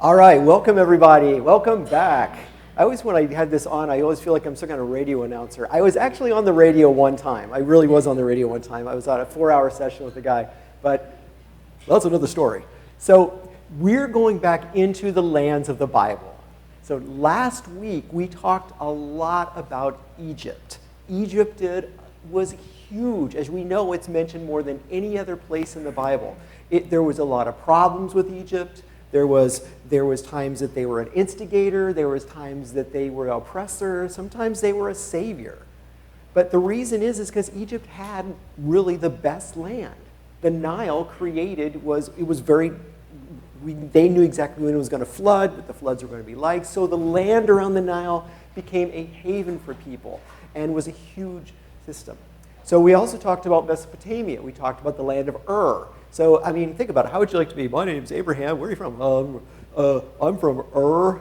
All right, welcome everybody. Welcome back. I always, when I had this on, I always feel like I'm some kind of radio announcer. I was actually on the radio one time. I really was on the radio one time. I was on a 4-hour session with a guy, but that's another story. So we're going back into the lands of the Bible. So last week we talked a lot about Egypt. Egypt was huge. As we know, it's mentioned more than any other place in the Bible. There was a lot of problems with Egypt. There was times that they were an instigator. There was times that they were an oppressor. Sometimes they were a savior. But the reason is because Egypt had really the best land. The Nile they knew exactly when it was going to flood, what the floods were going to be like. So the land around the Nile became a haven for people and was a huge system. So we also talked about Mesopotamia. We talked about the land of Ur. So, I mean, think about it. How would you like to be? My name's Abraham. Where are you from? I'm from Ur.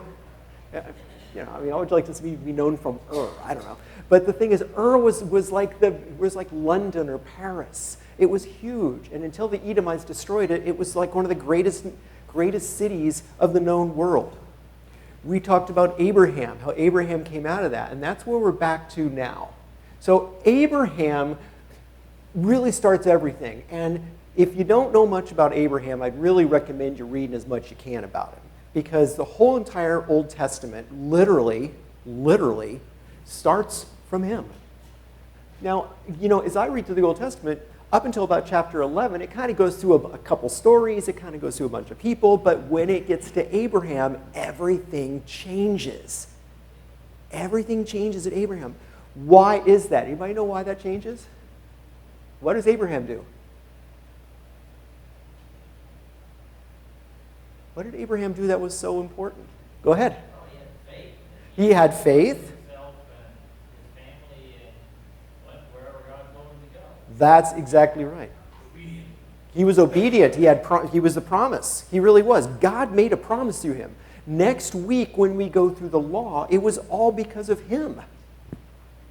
How would you like to be known from Ur? I don't know. But the thing is, Ur was like London or Paris. It was huge. And until the Edomites destroyed it, it was like one of the greatest cities of the known world. We talked about Abraham, how Abraham came out of that. And that's where we're back to now. So Abraham really starts everything. And if you don't know much about Abraham, I'd really recommend you reading as much as you can about him. Because the whole entire Old Testament literally starts from him. Now, as I read through the Old Testament, up until about chapter 11, it kind of goes through a couple stories, it kind of goes through a bunch of people, but when it gets to Abraham, everything changes. Everything changes at Abraham. Why is that? Anybody know why that changes? What does Abraham do? What did Abraham do that was so important? Go ahead. Oh, he had faith. He had faith. Himself and his family and went wherever God told him to go. That's exactly right. Obedient. He was obedient. He was the promise. He really was. God made a promise to him. Next week, when we go through the law, it was all because of him.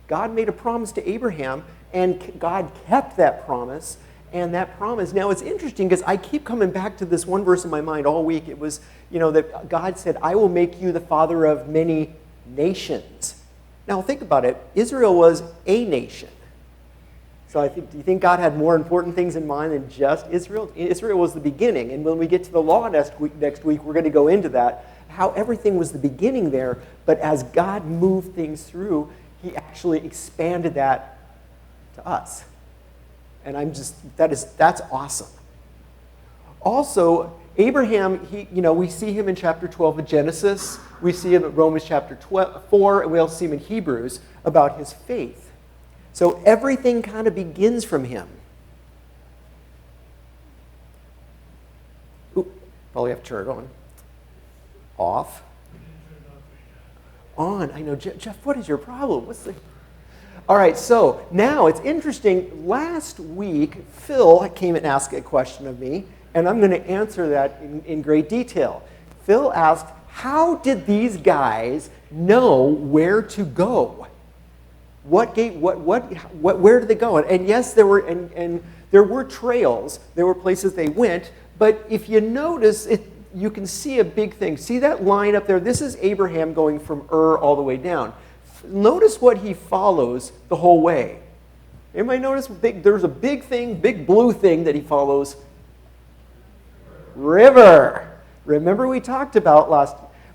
God made a promise to Abraham, and God kept that promise. And that promise, now it's interesting because I keep coming back to this one verse in my mind all week. It was, that God said, I will make you the father of many nations. Now think about it. Israel was a nation. So do you think God had more important things in mind than just Israel? Israel was the beginning. And when we get to the law next week, we're going to go into that, how everything was the beginning there. But as God moved things through, he actually expanded that to us. And that's awesome. Also, Abraham, we see him in chapter 12 of Genesis. We see him in Romans chapter 4, and we also see him in Hebrews about his faith. So everything kind of begins from him. Ooh, probably have to turn it on. Off. On. I know, Jeff, what is your problem? All right, so now it's interesting. Last week, Phil came and asked a question of me, and I'm going to answer that in great detail. Phil asked, how did these guys know where to go? Where did they go? And yes, there were trails. There were places they went. But if you notice, you can see a big thing. See that line up there? This is Abraham going from Ur all the way down. Notice what he follows the whole way. Anybody notice? There's a big thing, big blue thing that he follows. River. Remember we talked about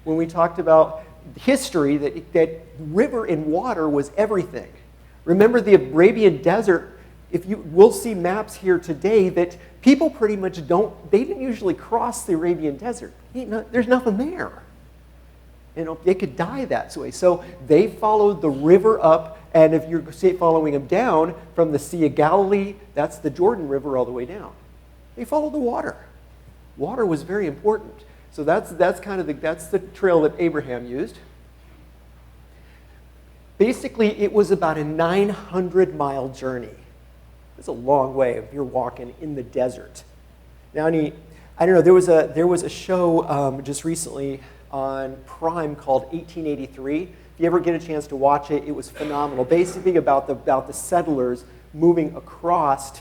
when we talked about history that river and water was everything. Remember the Arabian desert. We'll see maps here today that people pretty much they didn't usually cross the Arabian desert. There's nothing there. They could die that way. So they followed the river up, and if you're following them down from the Sea of Galilee, that's the Jordan River all the way down. They followed the water. Water was very important. So that's the trail that Abraham used. Basically, it was about a 900-mile journey. It's a long way if you're walking in the desert. Now, I don't know. There was a show just recently on Prime called 1883. If you ever get a chance to watch it, it was phenomenal. Basically about the settlers moving across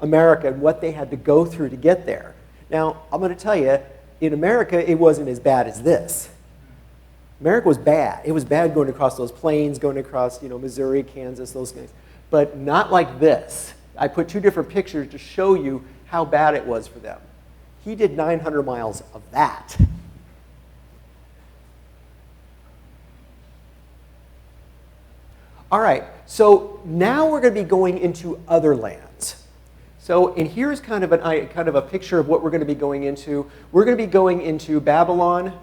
America and what they had to go through to get there. Now, I'm going to tell you, in America, it wasn't as bad as this. America was bad. It was bad going across those plains, going across, Missouri, Kansas, those things. But not like this. I put two different pictures to show you how bad it was for them. He did 900 miles of that. All right, so now we're going to be going into other lands. So, and here's kind of a picture of what we're going to be going into. We're going to be going into Babylon,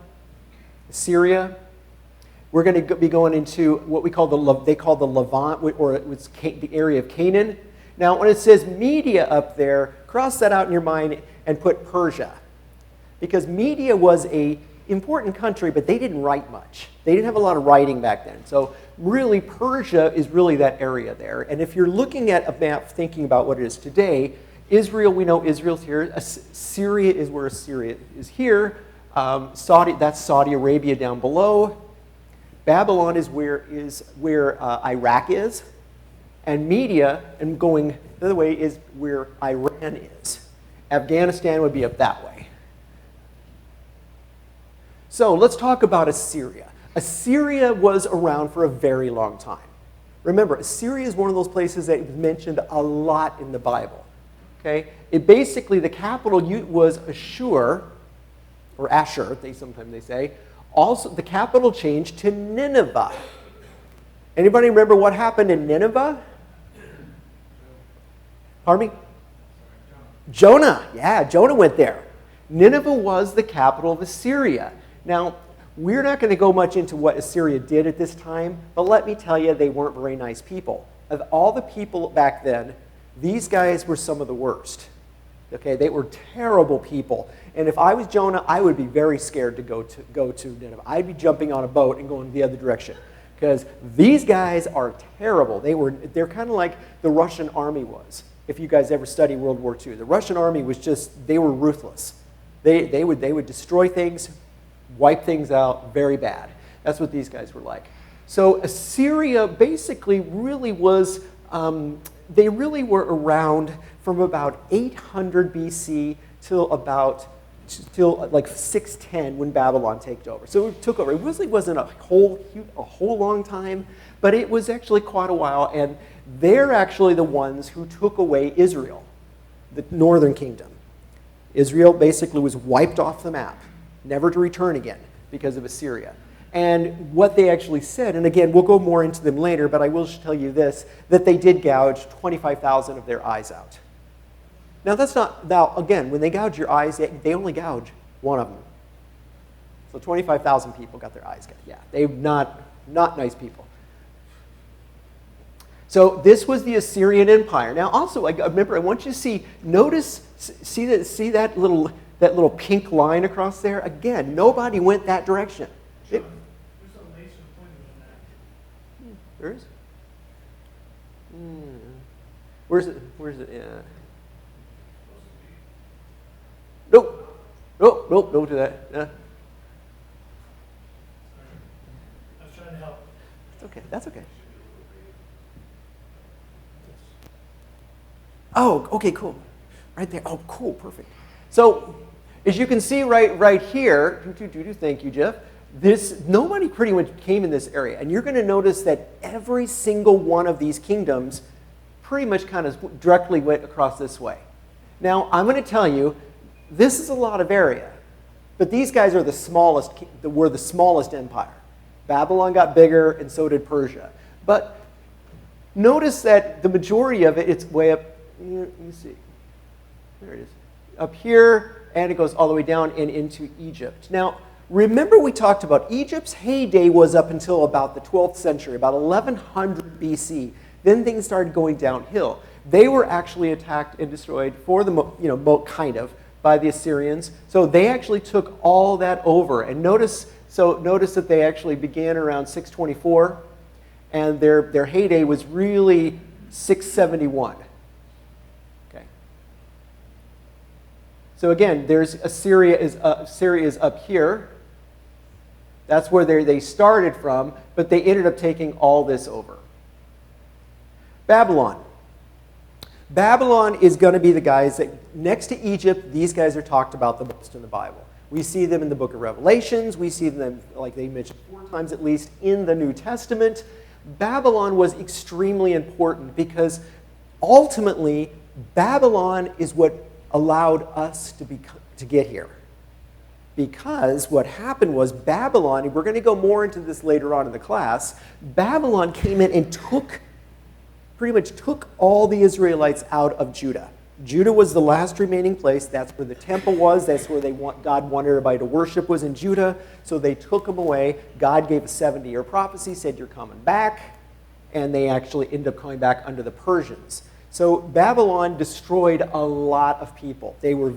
Syria. We're going to be going into what they call the Levant, or it was the area of Canaan. Now, when it says Media up there, cross that out in your mind and put Persia. Because Media was an important country, but they didn't write much. They didn't have a lot of writing back then. So really, Persia is really that area there. And if you're looking at a map thinking about what it is today, Israel, we know Israel's here. Syria is where Syria is here. That's Saudi Arabia down below. Babylon is where Iraq is. And Media, and going the other way, is where Iran is. Afghanistan would be up that way. So let's talk about Assyria. Assyria was around for a very long time. Remember, Assyria is one of those places that is mentioned a lot in the Bible. Okay? The capital was Ashur, or Ashur, sometimes they say. Also, the capital changed to Nineveh. Anybody remember what happened in Nineveh? Pardon me? Jonah. Yeah, Jonah went there. Nineveh was the capital of Assyria. Now, we're not going to go much into what Assyria did at this time, but let me tell you, they weren't very nice people. Of all the people back then, these guys were some of the worst. Okay, they were terrible people. And if I was Jonah, I would be very scared to go to Nineveh. I'd be jumping on a boat and going the other direction. Because these guys are terrible. They're kind of like the Russian army was. If you guys ever study World War II, the Russian army was they were ruthless. They would destroy things, wipe things out, very bad. That's what these guys were like. So Assyria basically really was, they really were around from about 800 BC till like 610 when Babylon took over. So it took over. It really wasn't a whole long time, but it was actually quite a while, and they're actually the ones who took away Israel, the northern kingdom. Israel basically was wiped off the map, never to return again because of Assyria. And what they actually said, and again, we'll go more into them later, but I will just tell you this, that they did gouge 25,000 of their eyes out. Now again, when they gouge your eyes, they only gouge one of them. So 25,000 people got their eyes gouged. Yeah, they're not nice people. So this was the Assyrian Empire. Now also, remember, I want you to see that little pink line across there? Again, nobody went that direction. There's a laser pointer on that. There is? Where's it? Yeah. Nope, don't do that. I was trying to help. It's okay, that's okay. Oh, okay, cool. Right there. Oh, cool, perfect. So, as you can see right here, thank you, Jeff. Nobody pretty much came in this area, and you're going to notice that every single one of these kingdoms pretty much kind of directly went across this way. Now, I'm going to tell you, this is a lot of area, but these guys are were the smallest empire. Babylon got bigger, and so did Persia. But notice that the majority of it's way up here. Let me see. There it is. Up here, and it goes all the way down and into Egypt. Now, remember we talked about Egypt's heyday was up until about the 12th century, about 1100 BC. Then things started going downhill. They were actually attacked and destroyed by the Assyrians. So they actually took all that over. And notice that they actually began around 624, and their heyday was really 671. Okay. So again, Assyria is up here. That's where they started from, but they ended up taking all this over. Babylon. Babylon is going to be the guys that, next to Egypt, these guys are talked about the most in the Bible. We see them in the book of Revelations. We see them, like they mentioned 4 times at least, in the New Testament. Babylon was extremely important because ultimately, Babylon is what allowed us to get here. Because what happened was Babylon, and we're going to go more into this later on in the class, Babylon came in and pretty much took all the Israelites out of Judah. Judah was the last remaining place. That's where the temple was. That's where God wanted everybody to worship, was in Judah. So they took them away. God gave a 70-year prophecy, said, you're coming back. And they actually ended up coming back under the Persians. So Babylon destroyed a lot of people. They were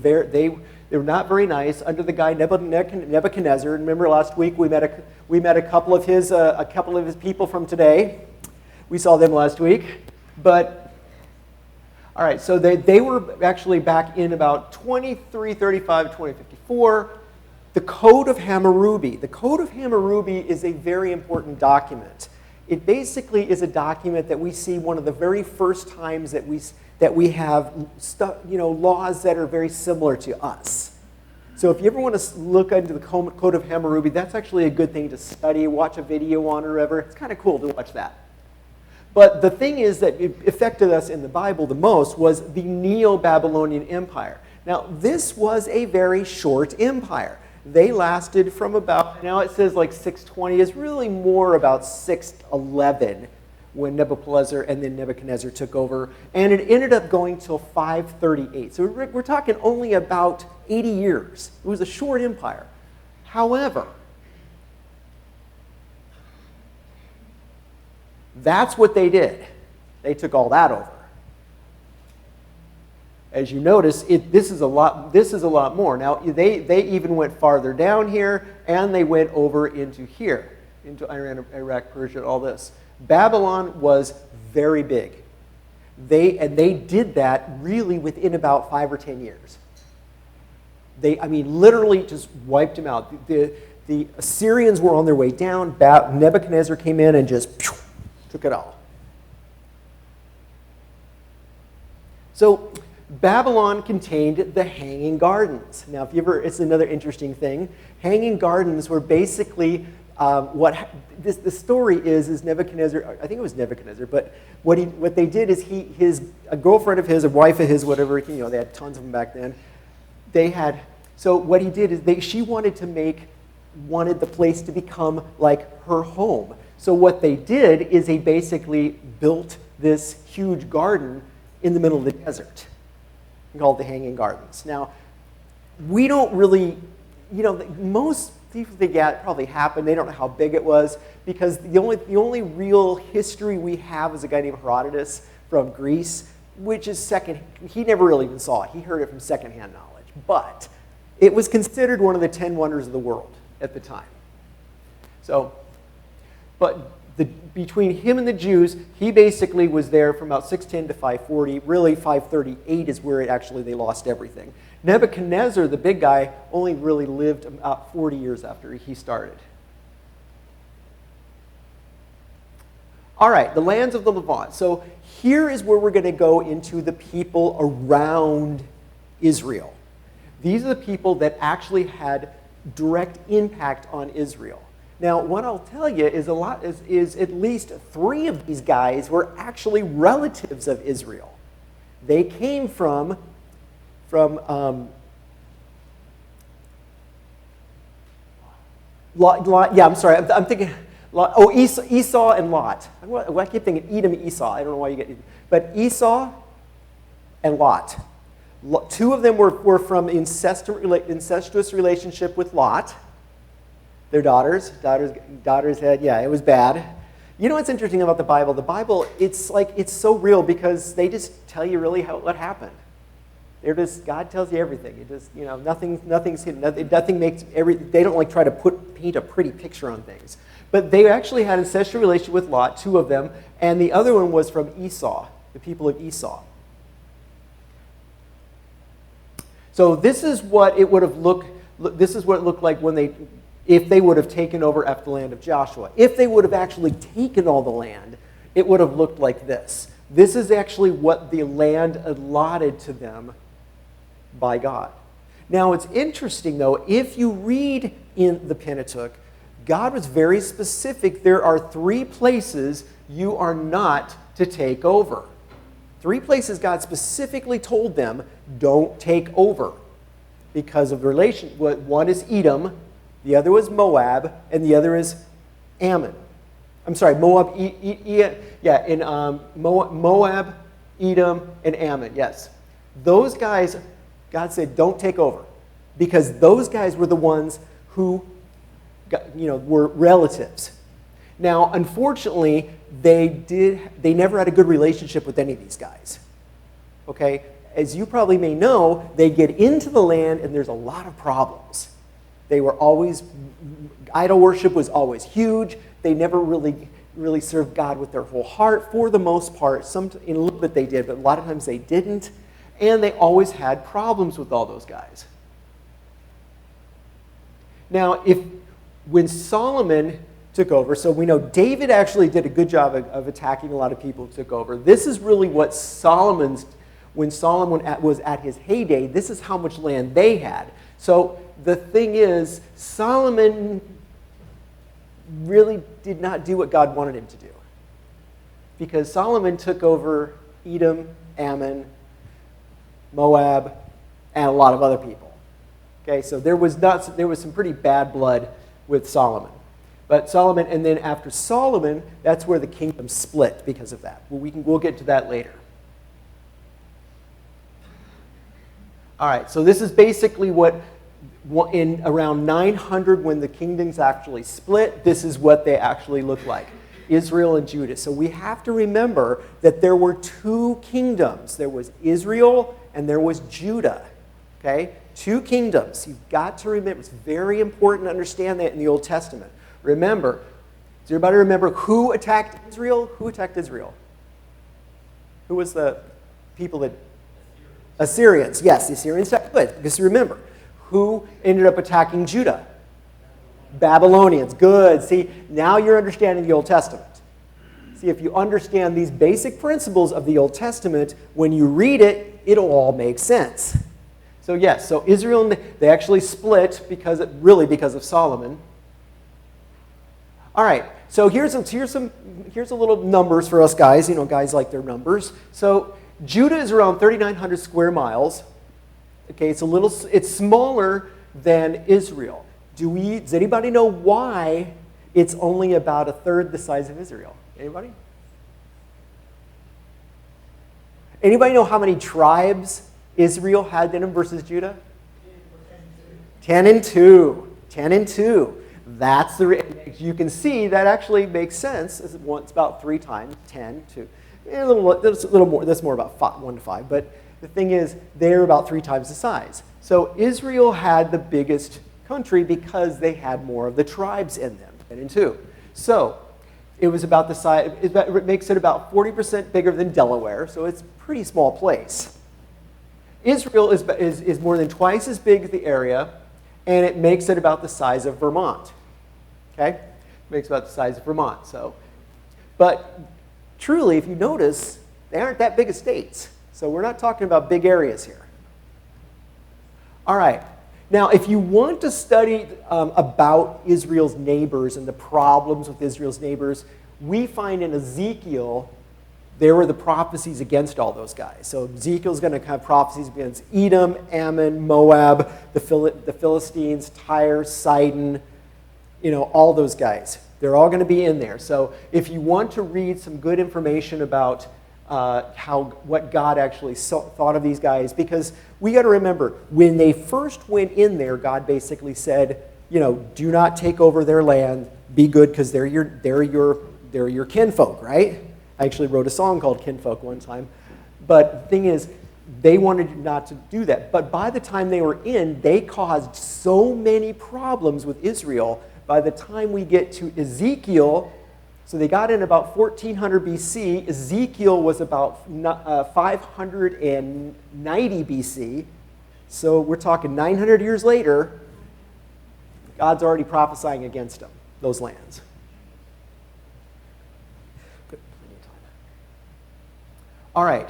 not very nice under the guy Nebuchadnezzar. Remember last week we met a couple of his people from today. We saw them last week. But all right, so they were actually back in about 2335, 2054. The Code of Hammurabi. The Code of Hammurabi is a very important document. It basically is a document that we see one of the very first times that we have laws that are very similar to us. So if you ever want to look into the Code of Hammurabi, that's actually a good thing to study, watch a video on or whatever. It's kind of cool to watch that. But the thing is that it affected us in the Bible the most was the Neo-Babylonian Empire. Now, this was a very short empire. They lasted from about, now it says like 620, is really more about 611 when Nebuchadnezzar took over. And it ended up going till 538. So we're talking only about 80 years. It was a short empire. However, that's what they did. They took all that over. As you notice, this is a lot more. Now, they even went farther down here, and they went over into here, into Iran, Iraq, Persia, all this. Babylon was very big. They did that really within about 5 or 10 years. Literally just wiped them out. The Assyrians were on their way down. Nebuchadnezzar came in and just took it all. So Babylon contained the Hanging Gardens. Now, it's another interesting thing. Hanging Gardens were basically the story is Nebuchadnezzar. I think it was Nebuchadnezzar, but what they did is a girlfriend of his, a wife of his, whatever. They had tons of them back then. So what he did is she wanted the place to become like her home. So what they did is they basically built this huge garden in the middle of the desert, called the Hanging Gardens. Now, we don't really, most people think it probably happened. They don't know how big it was because the only real history we have is a guy named Herodotus from Greece, which is he never really even saw it. He heard it from secondhand knowledge. But it was considered one of the 10 wonders of the world at the time. So, but between him and the Jews, he basically was there from about 610 to 540. Really, 538 is where they lost everything. Nebuchadnezzar, the big guy, only really lived about 40 years after he started. All right, the lands of the Levant. So here is where we're going to go into the people around Israel. These are the people that actually had direct impact on Israel. Now, what I'll tell you is at least 3 of these guys were actually relatives of Israel. They came from Lot. Yeah, I'm sorry. I'm thinking Lot. Oh, Esau and Lot. I keep thinking Edom, Esau. I don't know why you get Edom. But Esau and Lot. 2 of them were from incestuous relationship with Lot. Their daughters had, yeah, it was bad. You know what's interesting about the Bible? The Bible, it's so real because they just tell you really what happened. God tells you everything. It just, nothing's hidden. Nothing makes they don't try to paint a pretty picture on things. But they actually had an incestuous relationship with Lot, 2 of them, and the other one was from Esau, the people of Esau. So this is what it would have looked. This is what it looked like if they would have taken over after the land of Joshua. If they would have actually taken all the land, it would have looked like this. This is actually what the land allotted to them by God. Now, it's interesting, though, if you read in the Pentateuch, God was very specific. There are 3 places you are not to take over. 3 places God specifically told them, don't take over because of the relation. One is Edom, the other was Moab, and the other is Ammon. I'm sorry, Moab, Moab, Edom, and Ammon, yes. Those guys, God said, don't take over because those guys were the ones who were relatives. Now, unfortunately, they never had a good relationship with any of these guys. Okay? As you probably may know, they get into the land and there's a lot of problems. They were always, idol worship was always huge. They never really served God with their whole heart for the most part. In a little bit they did, but a lot of times they didn't. And they always had problems with all those guys. Now, when Solomon took over, so we know David actually did a good job of attacking a lot of people who took over. This is really what when Solomon was at his heyday, this is how much land they had. So the thing is, Solomon really did not do what God wanted him to do. Because Solomon took over Edom, Ammon, Moab, and a lot of other people. Okay, so there was some pretty bad blood with Solomon. But Solomon, and then after Solomon, that's where the kingdom split because of that. We'll get to that later. All right, so this is basically what in around 900 when the kingdoms actually split, this is what they actually look like. Israel and Judah. So we have to remember that there were 2 kingdoms. There was Israel and there was Judah. Okay? 2 kingdoms. You've got to remember. It's very important to understand that in the Old Testament. Remember, does everybody remember who attacked Israel? Who attacked Israel? Who was the people that... Assyrians. Yes, the Assyrians attacked. Good. Just remember. Who ended up attacking Judah? Babylonians. Good. See, now you're understanding the Old Testament. See, if you understand these basic principles of the Old Testament, when you read it, it'll all make sense. So yes, so Israel, they actually split because of Solomon. All right, so here's a little numbers for us guys. You know, guys like their numbers. So Judah is around 3,900 square miles. Okay, it's smaller than Israel. Does anybody know why it's only about 1/3 the size of Israel? Anybody? Anybody know how many tribes Israel had in them versus Judah? 10 and 2. 10 and 2. That's you can see that actually makes sense. It's about 3 times 10 to a little more. That's more about 1 to 5. But the thing is, they're about 3 times the size. So Israel had the biggest country because they had more of the tribes in them. 10 and 2. So it was about the size. It makes it about 40% bigger than Delaware. So it's a pretty small place. Israel is more than twice as big as the area, and it makes it about the size of Vermont. Okay? It makes about the size of Vermont. But truly, if you notice, they aren't that big of states. So we're not talking about big areas here. All right. Now, if you want to study about Israel's neighbors and the problems with Israel's neighbors, we find in Ezekiel, there were the prophecies against all those guys. So Ezekiel's going to have prophecies against Edom, Ammon, Moab, the Philistines, Tyre, Sidon, all those guys. They're all going to be in there. So if you want to read some good information about what God actually thought of these guys, because we got to remember, when they first went in there, God basically said, do not take over their land, be good because they're your kinfolk, right? I actually wrote a song called Kinfolk one time. But the thing is, they wanted not to do that. But by the time they were in, they caused so many problems with Israel. By the time we get to Ezekiel, so they got in about 1400 BC. Ezekiel was about 590 BC. So we're talking 900 years later. God's already prophesying against them, those lands. All right,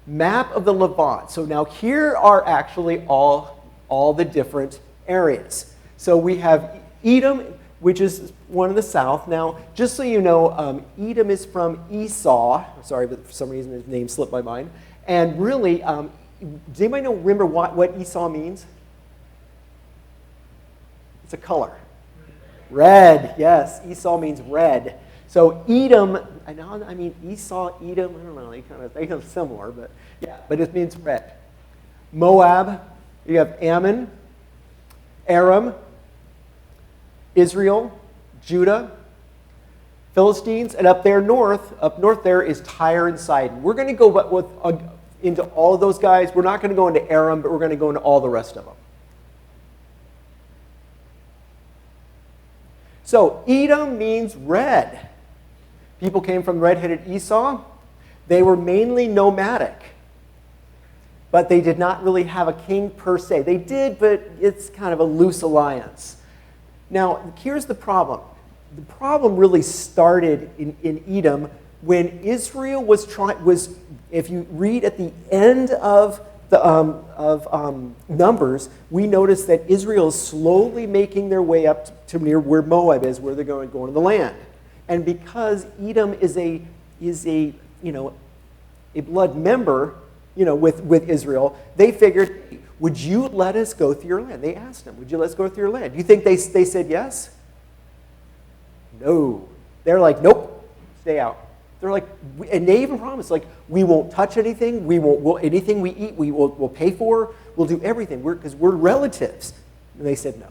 map of the Levant. So now here are actually all all the different areas. So we have Edom, which is one in the south. Now, just so you know, Edom is from Esau. Sorry, but for some reason his name slipped my mind. And really, does anybody remember what Esau means? It's a color. Red, yes. Esau means red. So Edom, I mean Esau, Edom, I don't know, they kind of similar, but yeah, but it means red. Moab, you have Ammon, Aram, Israel, Judah, Philistines, and up north there is Tyre and Sidon. We're going to go into all of those guys. We're not going to go into Aram, but we're going to go into all the rest of them. So Edom means red. People came from red-headed Esau. They were mainly nomadic, but they did not really have a king per se. They did, but it's kind of a loose alliance. Now, here's the problem. The problem really started in Edom when Israel was if you read at the end of the Numbers, we notice that Israel is slowly making their way up to near where Moab is, where they're going to the land. And because Edom is a blood member, with Israel, they figured, would you let us go through your land? They asked him, would you let us go through your land? Do you think they said yes? No. They're like, nope, stay out. They're like, and they even promised, like, we won't touch anything. Anything we eat, we'll pay for. We'll do everything because we're relatives. And they said no.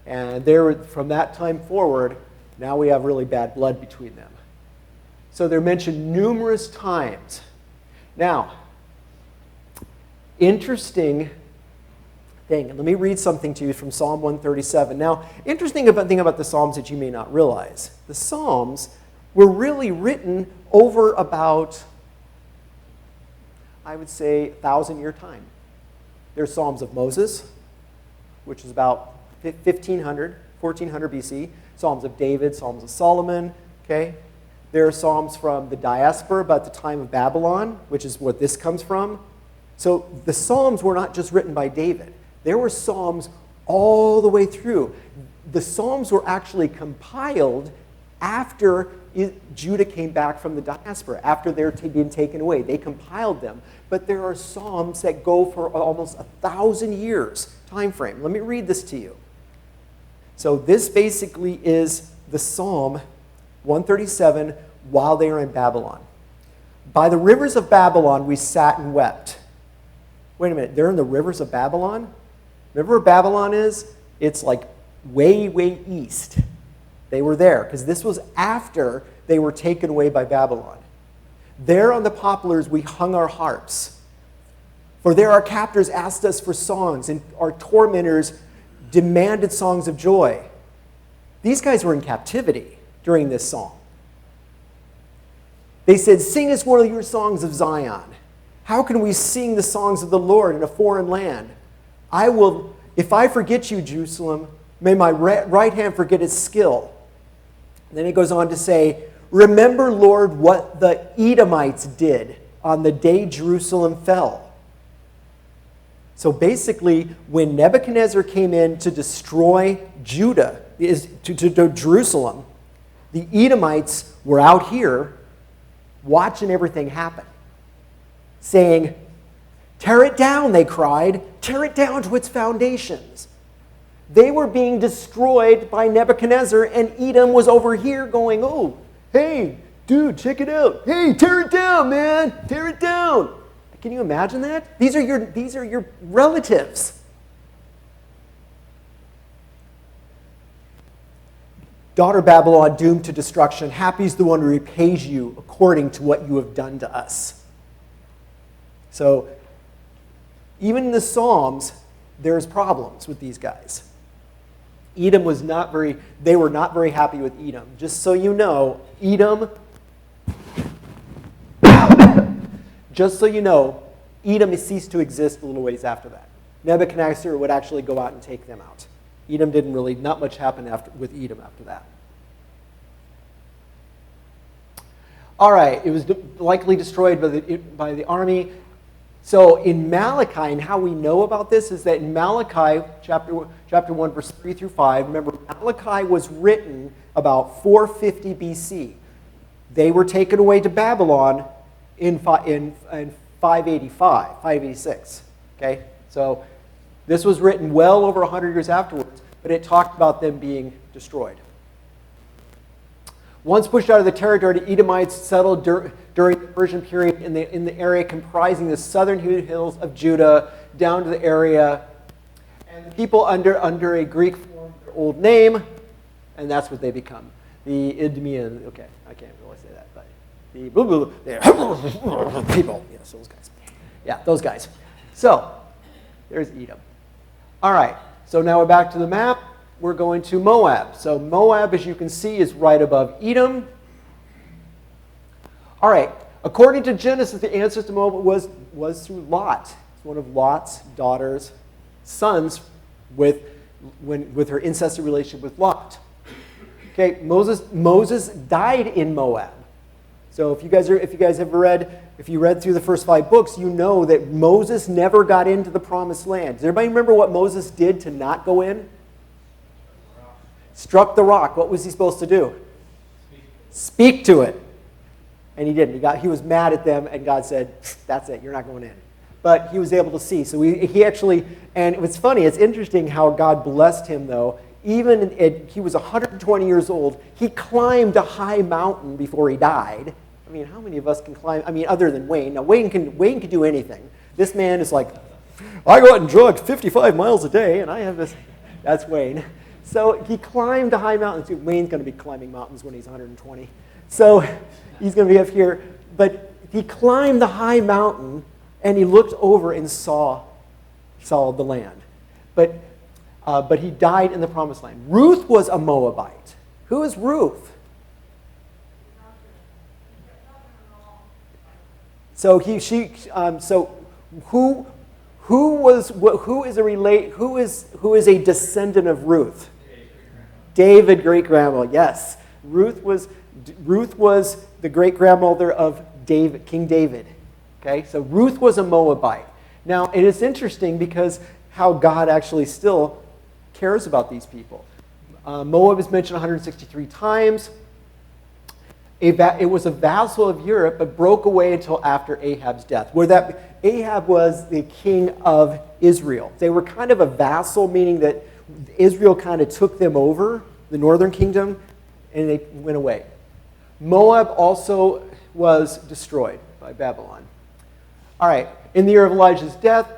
And from that time forward, now we have really bad blood between them. So they're mentioned numerous times. Now, interesting thing. Let me read something to you from Psalm 137. Now, interesting thing about the Psalms that you may not realize. The Psalms were really written over about, I would say, 1,000-year time. There's Psalms of Moses, which is about 1400 BC. Psalms of David, Psalms of Solomon, okay? There are Psalms from the diaspora about the time of Babylon, which is what this comes from. So the Psalms were not just written by David. There were Psalms all the way through. The Psalms were actually compiled after Judah came back from the diaspora, after they're being taken away. They compiled them. But there are Psalms that go for almost 1,000 years time frame. Let me read this to you. So this basically is the Psalm 137 while they are in Babylon. By the rivers of Babylon we sat and wept. Wait a minute, they're in the rivers of Babylon? Remember where Babylon is? It's like way, way east. They were there because this was after they were taken away by Babylon. There on the poplars we hung our harps. For there our captors asked us for songs, and our tormentors demanded songs of joy. These guys were in captivity during this song. They said, sing us one of your songs of Zion. How can we sing the songs of the Lord in a foreign land? If I forget you, Jerusalem, may my right hand forget its skill. And then it goes on to say, remember, Lord, what the Edomites did on the day Jerusalem fell. So basically, when Nebuchadnezzar came in to destroy Judah, to Jerusalem, the Edomites were out here watching everything happen, saying, tear it down, they cried. Tear it down to its foundations. They were being destroyed by Nebuchadnezzar, and Edom was over here going, oh, hey, dude, check it out. Hey, tear it down, man. Tear it down. Can you imagine that? These are your relatives. Daughter Babylon, doomed to destruction. Happy is the one who repays you according to what you have done to us. So, even in the Psalms, there's problems with these guys. Edom was they were not very happy with Edom. Just so you know, Edom has ceased to exist a little ways after that. Nebuchadnezzar would actually go out and take them out. Not much happened with Edom after that. All right, it was likely destroyed by the army. So in Malachi, and how we know about this is that in Malachi chapter 1, verse 3 through 5, remember Malachi was written about 450 BC. They were taken away to Babylon in 586. Okay? So this was written well over 100 years afterwards, but it talked about them being destroyed. Once pushed out of the territory, the Edomites settled during the Persian period in the area comprising the southern hills of Judah down to the area. And the people under a Greek form, their old name, and that's what they become. The Idumean, okay, I can't really say that, but the people, yes, those guys. Yeah, those guys. So, there's Edom. All right, so now we're back to the map. We're going to Moab. So Moab, as you can see, is right above Edom. All right, according to Genesis, the answer to Moab was through Lot. It's one of Lot's daughter's sons with her incestuous relationship with Lot. Okay, Moses died in Moab. So if you read through the first 5 books, you know that Moses never got into the promised land. Does everybody remember what Moses did to not go in? Struck the rock. What was he supposed to do? Speak to it. And he didn't. He was mad at them, and God said, that's it, you're not going in. But he was able to see. So he actually, and it was funny, it's interesting how God blessed him, though. He was 120 years old. He climbed a high mountain before he died. I mean, how many of us can climb? I mean, other than Wayne. Now, Wayne can do anything. This man is like, I go out and jog 55 miles a day, and I have this. That's Wayne. So he climbed a high mountain. Wayne's going to be climbing mountains when he's 120. So he's going to be up here. But he climbed the high mountain, and he looked over and saw the land. But he died in the promised land. Ruth was a Moabite. Who is Ruth? So who is a descendant of Ruth? David, great grandma. Yes, Ruth was the great grandmother of David, King David. Okay, so Ruth was a Moabite. Now it is interesting because how God actually still cares about these people. Moab is mentioned 163 times. It was a vassal of Europe, but broke away until after Ahab's death. Ahab was the king of Israel. They were kind of a vassal, meaning that Israel kind of took them over, the northern kingdom, and they went away. Moab also was destroyed by Babylon. All right, in the year of Elijah's death,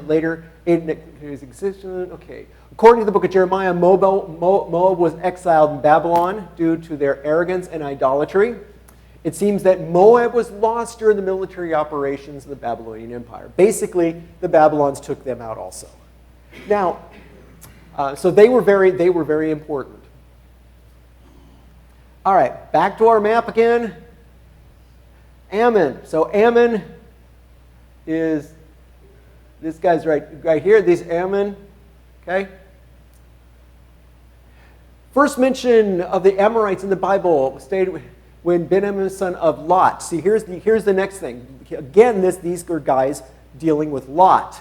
later in his existence, okay. According to the book of Jeremiah, Moab was exiled in Babylon due to their arrogance and idolatry. It seems that Moab was lost during the military operations of the Babylonian Empire. Basically, the Babylons took them out also. Now, so they were very important. All right, back to our map again. Ammon. So Ammon is this guy's right here. This Ammon. Okay. First mention of the Amorites in the Bible stated when Ben-Ammi, son of Lot. See, here's the next thing. Again, these are guys dealing with Lot.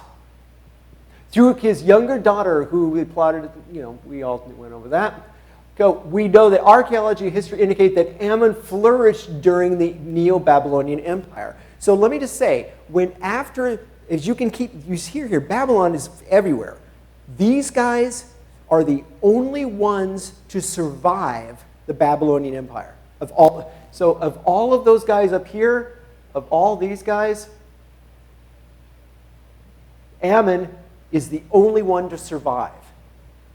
Through his younger daughter, who we plotted, we all went over that. So we know that archaeology and history indicate that Ammon flourished during the Neo-Babylonian Empire. So let me just say, as you hear here, Babylon is everywhere. These guys are the only ones to survive the Babylonian Empire. Of all of those guys up here, of all these guys, Ammon is the only one to survive.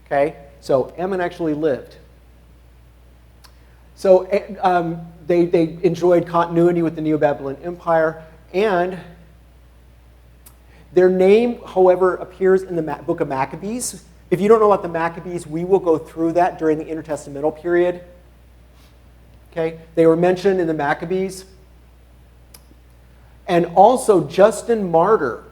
Okay? So Ammon actually lived. So they enjoyed continuity with the Neo-Babylonian Empire, and their name, however, appears in the book of Maccabees. If you don't know about the Maccabees, we will go through that during the intertestamental period. Okay? They were mentioned in the Maccabees. And also, Justin Martyr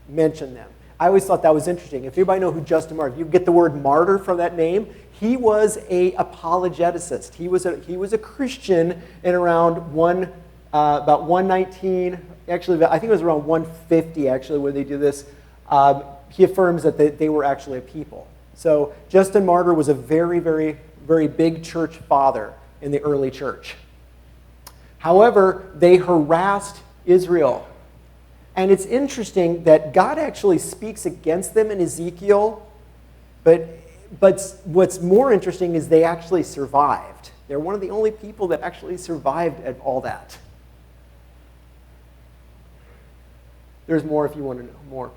mentioned them. I always thought that was interesting. If anybody know who Justin Martyr, if you get the word martyr from that name, he was an apologeticist. He was a Christian in around about 119 actually, I think it was around 150 actually when they do this, he affirms that they were actually a people. So Justin Martyr was a very, very, very big church father in the early church. However, they harassed Israel. And it's interesting that God actually speaks against them in Ezekiel, but what's more interesting is they actually survived. They're one of the only people that actually survived at all that. There's more if you want to know more.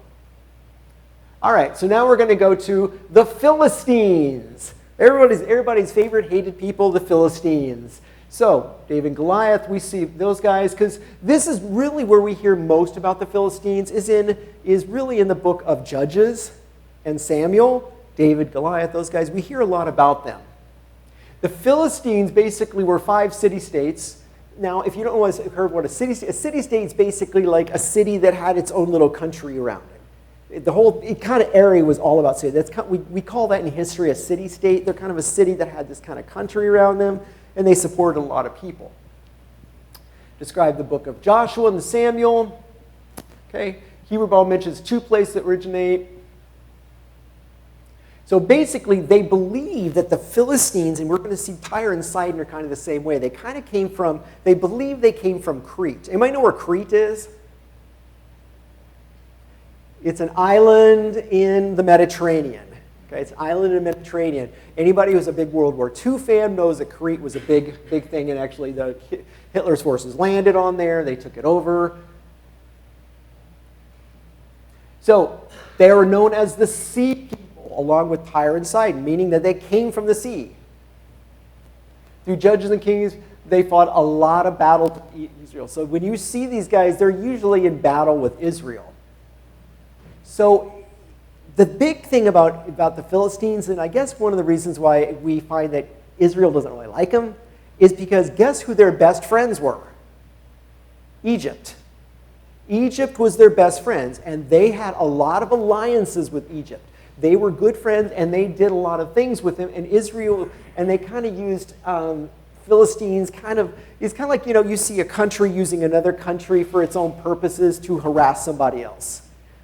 All right, so now we're going to go to the Philistines. Everybody's favorite hated people, the Philistines. So, David and Goliath, we see those guys, because this is really where we hear most about the Philistines, is really in the book of Judges and Samuel. David, Goliath, those guys, we hear a lot about them. The Philistines basically were 5 city-states. Now, if you don't know what a city-state is basically like a city that had its own little country around it. The whole kind of area was all about city. We call that in history a city-state. They're kind of a city that had this kind of country around them, and they supported a lot of people. Describe the book of Joshua and Samuel. Okay, Hebrew Bible mentions 2 places that originate. So basically, they believe that the Philistines, and we're going to see Tyre and Sidon are kind of the same way. They believe they came from Crete. Anybody know where Crete is? It's an island in the Mediterranean. Okay, it's an island in the Mediterranean. Anybody who's a big World War II fan knows that Crete was a big thing, and actually Hitler's forces landed on there. They took it over. So they were known as the Sea People, along with Tyre and Sidon, meaning that they came from the sea. Through Judges and Kings, they fought a lot of battles with Israel. So when you see these guys, they're usually in battle with Israel. So the big thing about the Philistines, and I guess one of the reasons why we find that Israel doesn't really like them, is because guess who their best friends were? Egypt. Egypt was their best friends, and they had a lot of alliances with Egypt. They were good friends, and they did a lot of things with them. And Israel, and they kind of used Philistines it's kind of like, you see a country using another country for its own purposes to harass somebody else.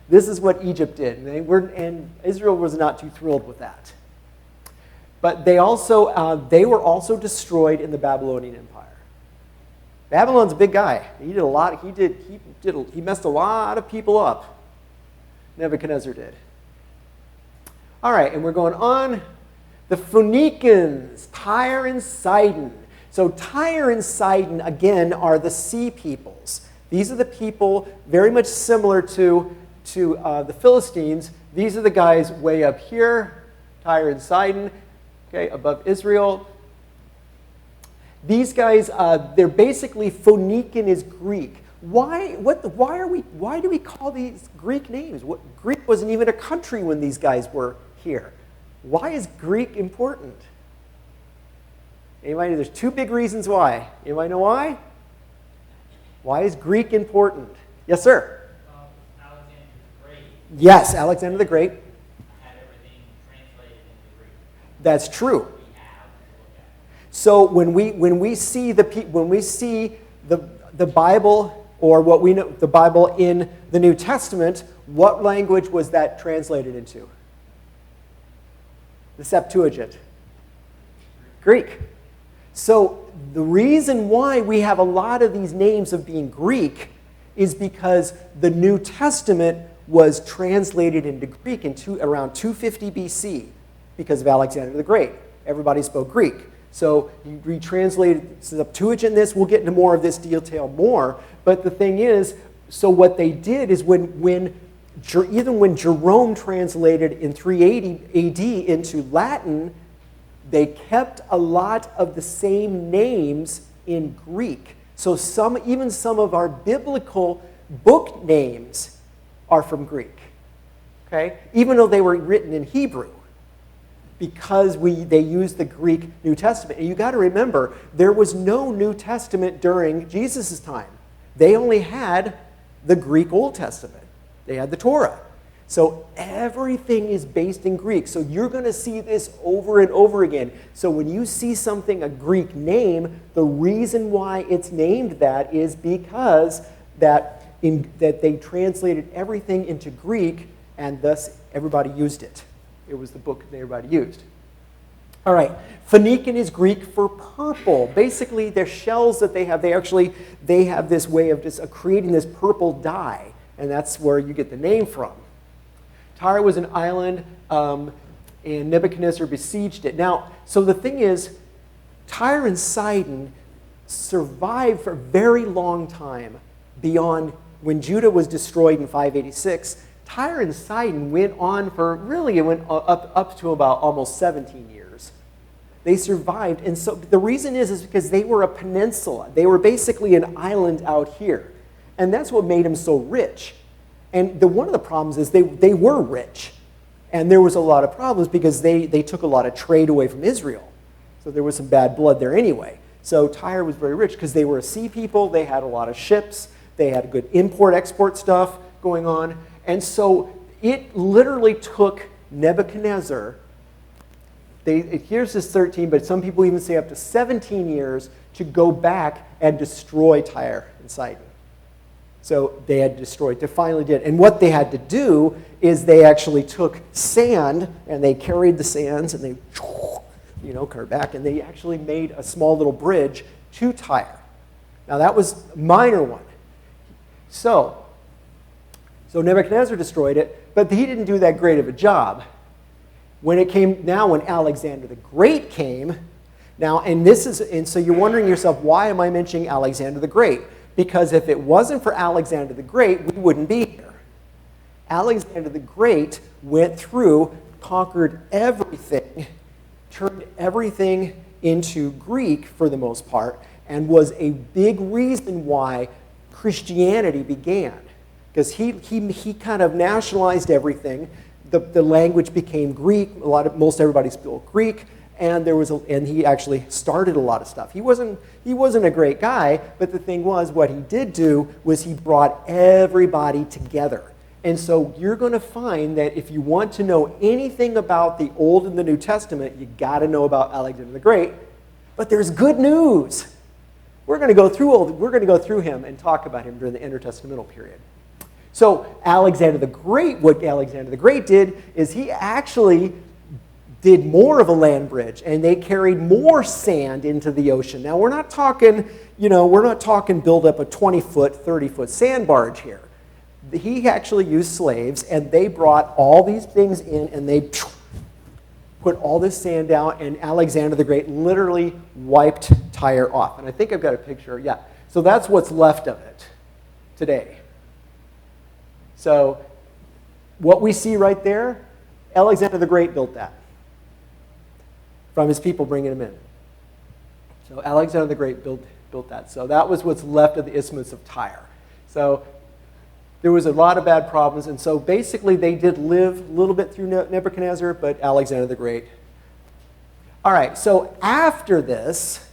This is what Egypt did, and Israel was not too thrilled with that. But they were also destroyed in the Babylonian Empire. Babylon's a big guy. He did a lot. He messed a lot of people up. Nebuchadnezzar did. All right, and we're going on. The Phoenicians, Tyre and Sidon. So Tyre and Sidon, again, are the sea peoples. These are the people very much similar to the Philistines. These are the guys way up here, Tyre and Sidon, okay, above Israel. These guys, they're basically, Phoenician is Greek. Why do we call these Greek names? Greek wasn't even a country when these guys were here. Why is Greek important? Anybody? There's 2 big reasons why. Anybody know why? Why is Greek important? Yes, sir. Alexander the Great Yes, Alexander the Great. had everything translated into Greek. That's true. We have to look at. So when we see the Bible, or what we know the Bible in the New Testament, what language was that translated into? The Septuagint. Greek. So the reason why we have a lot of these names of being Greek is because the New Testament was translated into Greek around 250 BC because of Alexander the Great. Everybody spoke Greek. So you retranslated Septuagint this. We'll get into more of this detail more. But the thing is, so what they did is even when Jerome translated in 380 AD into Latin, they kept a lot of the same names in Greek. So even some of our biblical book names are from Greek, okay? Even though they were written in Hebrew, because they used the Greek New Testament. And you got to remember, there was no New Testament during Jesus' time. They only had the Greek Old Testament. They had the Torah. So everything is based in Greek. So you're going to see this over and over again. So when you see something, a Greek name, the reason why it's named that is because that that they translated everything into Greek, and thus everybody used it. It was the book that everybody used. All right, Phoenician is Greek for purple. Basically, their shells that they have, they have this way of just creating this purple dye, and that's where you get the name from. Tyre was an island, and Nebuchadnezzar besieged it. Now, so the thing is, Tyre and Sidon survived for a very long time beyond when Judah was destroyed in 586. Tyre and Sidon went on for, really, it went up to about almost 17 years. They survived, and so the reason is because they were a peninsula. They were basically an island out here, and that's what made them so rich. And one of the problems is they were rich, and there was a lot of problems because they took a lot of trade away from Israel. So there was some bad blood there anyway. So Tyre was very rich because they were a sea people. They had a lot of ships. They had good import-export stuff going on. And so it literally took Nebuchadnezzar, here's this 13, but some people even say up to 17 years to go back and destroy Tyre and Sidon. So they had destroyed, they finally did. And what they had to do is they actually took sand, and they carried the sands, and they, carried back, and they actually made a small little bridge to Tyre. Now that was a minor one. So Nebuchadnezzar destroyed it, but he didn't do that great of a job. When Alexander the Great came, and so you're wondering to yourself, why am I mentioning Alexander the Great? Because if it wasn't for Alexander the Great, we wouldn't be here. Alexander the Great went through, conquered everything, turned everything into Greek for the most part, and was a big reason why Christianity began. Because he kind of nationalized everything. The language became Greek. Most everybody spoke Greek, and he actually started a lot of stuff. He wasn't a great guy, but the thing was, what he did do was he brought everybody together. And so you're going to find that if you want to know anything about the Old and the New Testament, you got to know about Alexander the Great. But there's good news. We're going to go through him and talk about him during the intertestamental period. So what Alexander the Great did is he actually did more of a land bridge, and they carried more sand into the ocean. Now we're not talking build up a 20-foot, 30-foot sand barge here. He actually used slaves, and they brought all these things in, and they put all this sand out, and Alexander the Great literally wiped Tyre off. And I think I've got a picture, yeah. So that's what's left of it today. So what we see right there, Alexander the Great built that from his people bringing him in. So Alexander the Great built that. So that was what's left of the Isthmus of Tyre. So there was a lot of bad problems, and so basically they did live a little bit through Nebuchadnezzar, but Alexander the Great. All right, so after this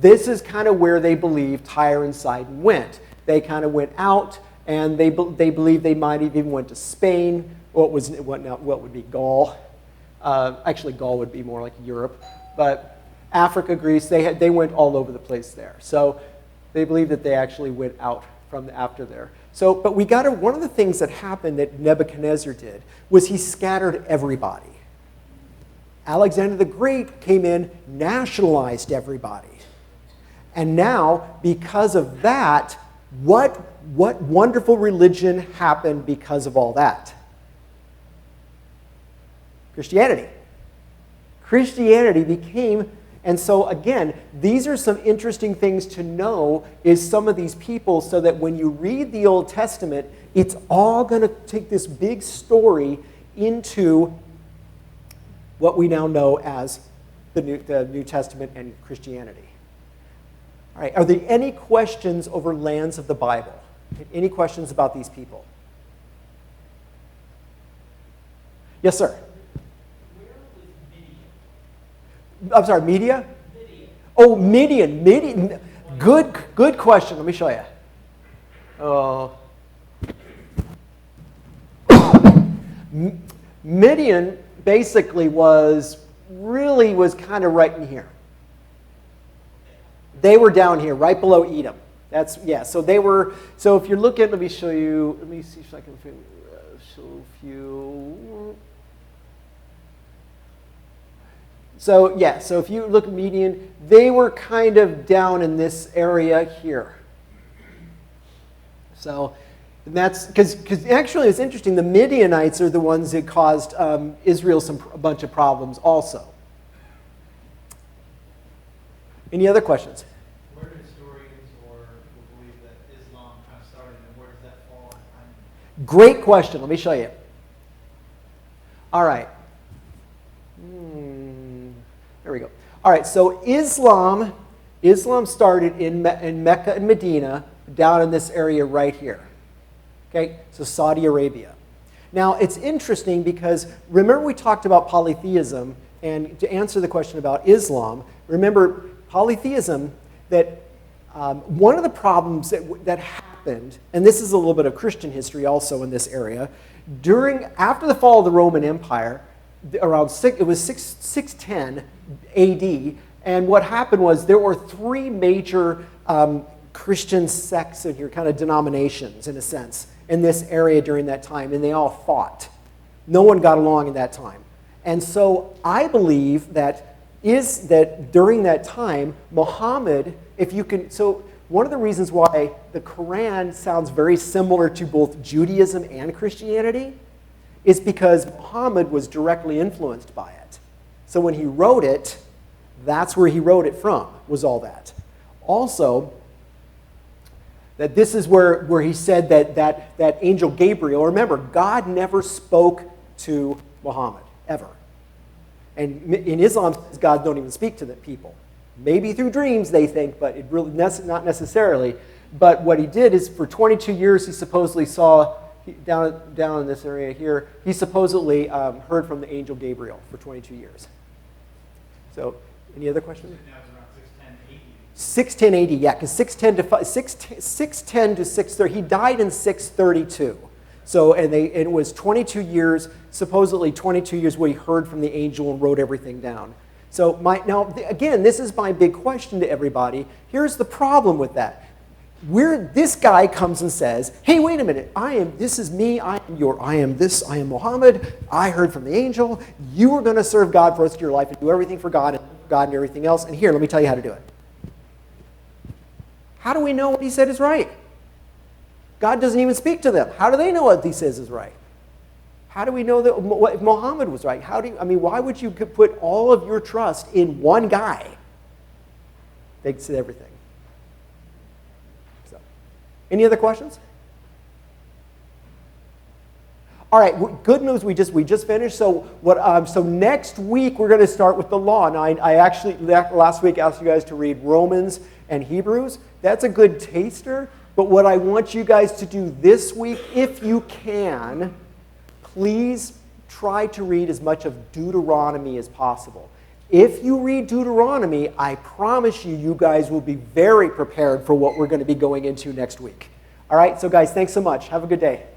is kind of where they believe Tyre and Sidon went. They kind of went out, and they believe they might have even went to Spain. What would be Gaul? Actually, Gaul would be more like Europe, but Africa, Greece, they went all over the place there. So they believe that they actually went out from after there. So, but one of the things that happened that Nebuchadnezzar did was he scattered everybody. Alexander the Great came in, nationalized everybody. And now, because of that, what wonderful religion happened because of all that? Christianity. Christianity became, and so again, these are some interesting things to know, is some of these people, so that when you read the Old Testament, it's all going to take this big story into what we now know as the New Testament and Christianity. All right, are there any questions over lands of the Bible? Any questions about these people? Yes, sir. Where was Midian? I'm sorry, Media? Midian. Oh, Midian. Good question. Let me show you. Oh. Midian basically was kind of right in here. They were down here, right below Edom. That's, yeah, so they were, so if you're looking, let me show you, let me see if I can show a few. So yeah, so if you look at Median, they were kind of down in this area here. So and that's, because actually it's interesting, the Midianites are the ones that caused Israel a bunch of problems also. Any other questions? Where do historians or people believe that Islam kind of started, and where does that fall in time? Great question. Let me show you. All right. There we go. All right, so Islam started in Mecca and Medina, down in this area right here. Okay, so Saudi Arabia. Now, it's interesting because remember we talked about polytheism, and to answer the question about Islam, remember polytheism, that one of the problems that happened, and this is a little bit of Christian history also in this area, after the fall of the Roman Empire, around 610 AD, and what happened was there were three major Christian sects in here, kind of denominations in a sense, in this area during that time, and they all fought. No one got along in that time. And so I believe that during that time, Muhammad, if you can, so one of the reasons why the Quran sounds very similar to both Judaism and Christianity is because Muhammad was directly influenced by it. So when he wrote it, that's where he wrote it from, was all that. Also, that this is where he said that angel Gabriel, remember, God never spoke to Muhammad, ever. And in Islam, God don't even speak to the people. Maybe through dreams, they think, but it really not necessarily. But what he did is for 22 years, he supposedly saw, down in this area here, he supposedly heard from the angel Gabriel for 22 years. So, any other questions? Now it's around 610 AD. 610 AD, yeah, because 610 to 630, he died in 632. So, and it was 22 years, supposedly 22 years where he heard from the angel and wrote everything down. So, now, again, this is my big question to everybody. Here's the problem with that. This guy comes and says, hey, wait a minute, this is me, I am Muhammad, I heard from the angel, you are going to serve God for the rest of your life and do everything for God and everything else, and here, let me tell you how to do it. How do we know what he said is right? God doesn't even speak to them. How do they know what he says is right? How do we know that what Muhammad was right? Why would you put all of your trust in one guy? They said everything. So, any other questions? All right, good news. We just finished. So so next week we're going to start with the law. Now I actually last week asked you guys to read Romans and Hebrews. That's a good taster. But what I want you guys to do this week, if you can, please try to read as much of Deuteronomy as possible. If you read Deuteronomy, I promise you guys will be very prepared for what we're going to be going into next week. All right, so guys, thanks so much. Have a good day.